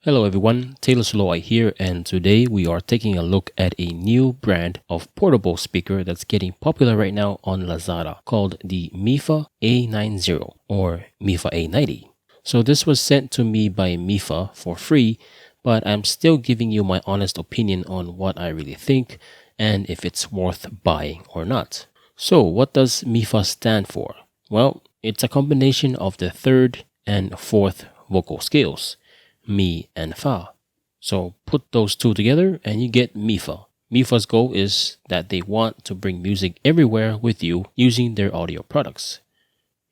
Hello everyone, Taylor Soloi here, and today we are taking a look at a new brand of portable speaker that's getting popular right now on Lazada called the MiFa A90 or MiFa A90. So this was sent to me by MiFa for free, but I'm still giving you my honest opinion on what I really think and if it's worth buying or not. So what does MiFa stand for? Well, it's a combination of the third and fourth vocal scales, mi and fa. So put those two together and you get MiFa. MiFa's goal is that they want to bring music everywhere with you using their audio products.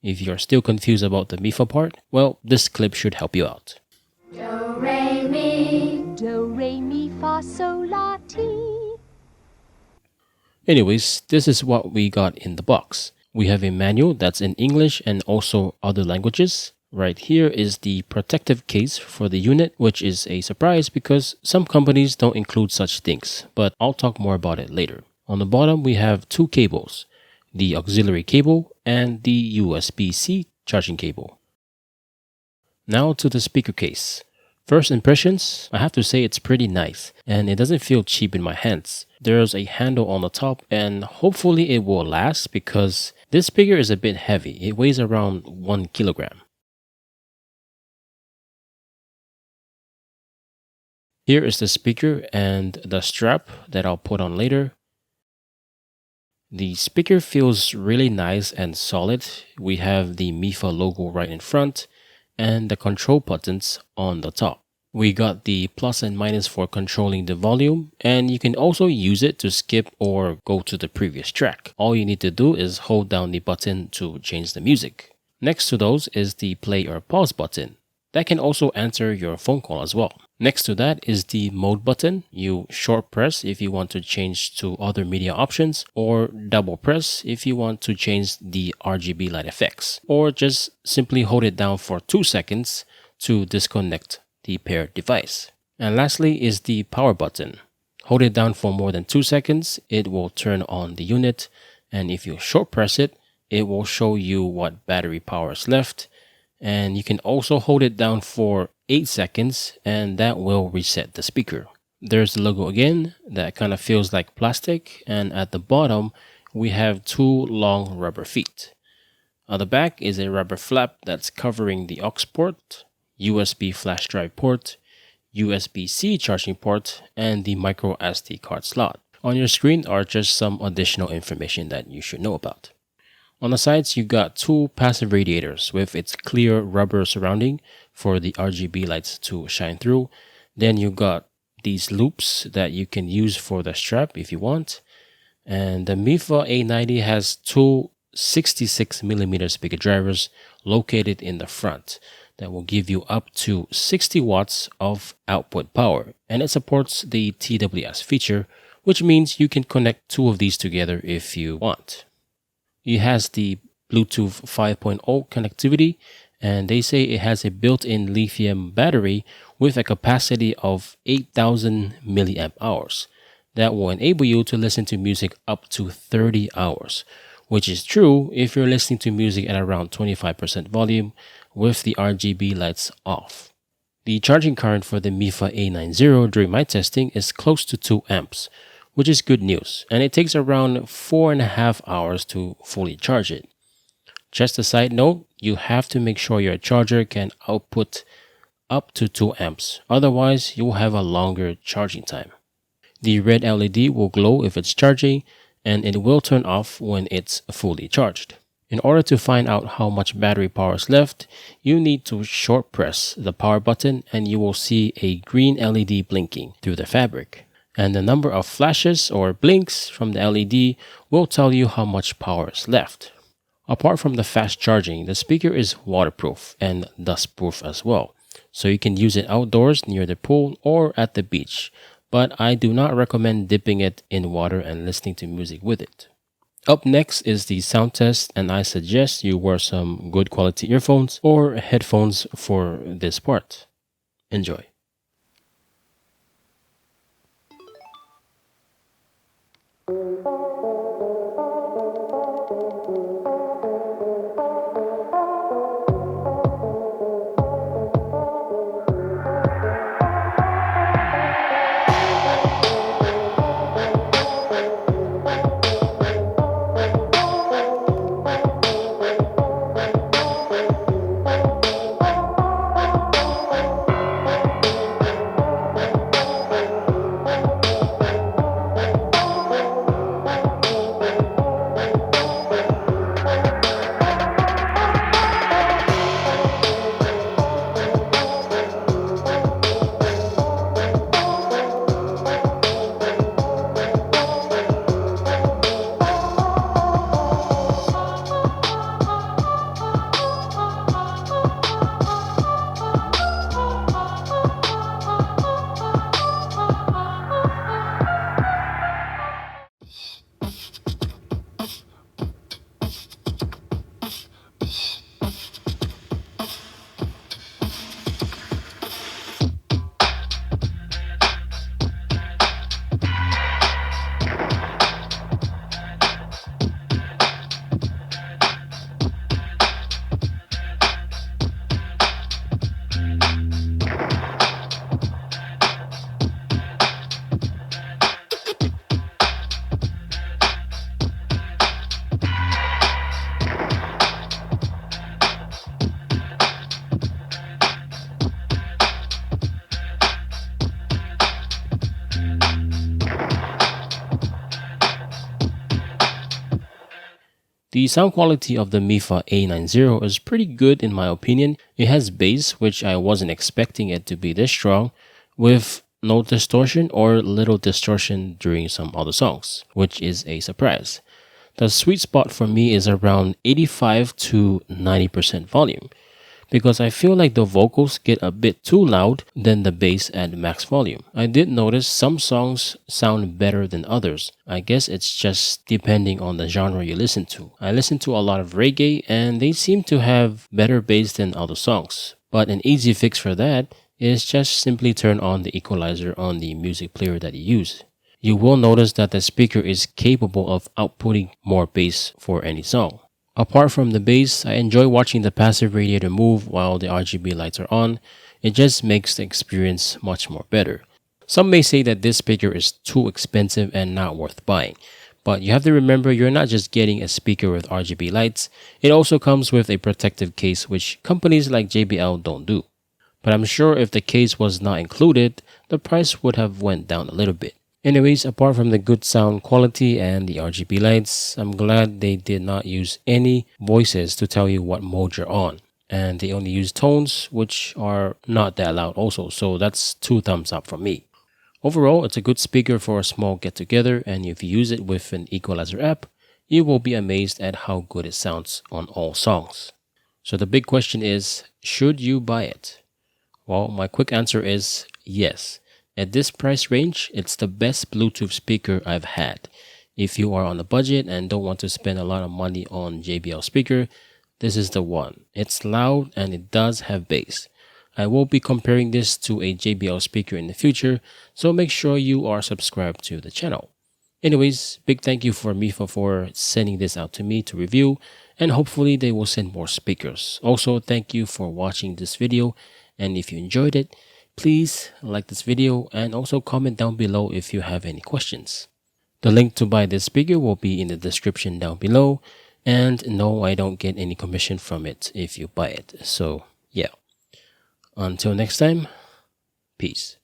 If you're still confused about the MiFa part, well, this clip should help you out. Do, re, mi, fa, sol, la, ti. Anyways, this is what we got in the box. We have a manual that's in English and also other languages. Right here is the protective case for the unit, which is a surprise because some companies don't include such things, but I'll talk more about it later. On the bottom, we have two cables, the auxiliary cable and the USB-C charging cable. Now to the speaker case. First impressions, I have to say it's pretty nice and it doesn't feel cheap in my hands. There's a handle on the top and hopefully it will last because this speaker is a bit heavy. It weighs around 1 kilogram. Here is the speaker and the strap that I'll put on later. The speaker feels really nice and solid. We have the MiFa logo right in front and the control buttons on the top. We got the plus and minus for controlling the volume, and you can also use it to skip or go to the previous track. All you need to do is hold down the button to change the music. Next to those is the play or pause button. That can also answer your phone call as well. Next to that is the mode button. You short press if you want to change to other media options, or double press if you want to change the RGB light effects, or just simply hold it down for 2 seconds to disconnect the paired device. And lastly is the power button. Hold it down for more than 2 seconds, it will turn on the unit, and if you short press it, it will show you what battery power is left. And you can also hold it down for 8 seconds and that will reset the speaker. There's the logo again that kind of feels like plastic, and at the bottom we have two long rubber feet. On the back is a rubber flap that's covering the aux port, USB flash drive port, USB-C charging port, and the micro SD card slot. On your screen are just some additional information that you should know about. On the sides, you got two passive radiators with its clear rubber surrounding for the RGB lights to shine through. Then you got these loops that you can use for the strap if you want. And the MiFa A90 has two 66mm speaker drivers located in the front that will give you up to 60 watts of output power. And it supports the TWS feature, which means you can connect two of these together if you want. It has the Bluetooth 5.0 connectivity, and they say it has a built-in lithium battery with a capacity of 8,000 milliamp hours. That will enable you to listen to music up to 30 hours, which is true if you're listening to music at around 25% volume with the RGB lights off. The charging current for the MiFa A90 during my testing is close to 2 amps, which is good news, and it takes around 4.5 hours to fully charge it. Just a side note, you have to make sure your charger can output up to 2 amps, otherwise you'll have a longer charging time. The red LED will glow if it's charging, and it will turn off when it's fully charged. In order to find out how much battery power is left, you need to short press the power button and you will see a green LED blinking through the fabric. And the number of flashes or blinks from the LED will tell you how much power is left. Apart from the fast charging, the speaker is waterproof and dustproof as well, so you can use it outdoors near the pool or at the beach, but I do not recommend dipping it in water and listening to music with it. Up next is the sound test, and I suggest you wear some good quality earphones or headphones for this part. Enjoy. The sound quality of the MiFa A90 is pretty good in my opinion. It has bass, which I wasn't expecting it to be this strong, with no distortion or little distortion during some other songs, which is a surprise. The sweet spot for me is around 85 to 90% volume, because I feel like the vocals get a bit too loud than the bass at max volume. I did notice some songs sound better than others. I guess it's just depending on the genre you listen to. I listen to a lot of reggae and they seem to have better bass than other songs. But an easy fix for that is just simply turn on the equalizer on the music player that you use. You will notice that the speaker is capable of outputting more bass for any song. Apart from the bass, I enjoy watching the passive radiator move while the RGB lights are on. It just makes the experience much more better. Some may say that this speaker is too expensive and not worth buying, but you have to remember you're not just getting a speaker with RGB lights, it also comes with a protective case which companies like JBL don't do. But I'm sure if the case was not included, the price would have went down a little bit. Anyways, apart from the good sound quality and the RGB lights, I'm glad they did not use any voices to tell you what mode you're on. And they only use tones, which are not that loud also, so that's 2 thumbs up from me. Overall, it's a good speaker for a small get-together, and if you use it with an equalizer app, you will be amazed at how good it sounds on all songs. So the big question is, should you buy it? Well, my quick answer is yes. At this price range, it's the best Bluetooth speaker I've had. If you are on a budget and don't want to spend a lot of money on JBL speaker, this is the one. It's loud and it does have bass. I will be comparing this to a JBL speaker in the future, so make sure you are subscribed to the channel. Anyways, big thank you for MiFa for sending this out to me to review, and hopefully they will send more speakers. Also, thank you for watching this video, and if you enjoyed it, please like this video and also comment down below if you have any questions. The link to buy this speaker will be in the description down below, and no, I don't get any commission from it if you buy it. So yeah, until next time, peace.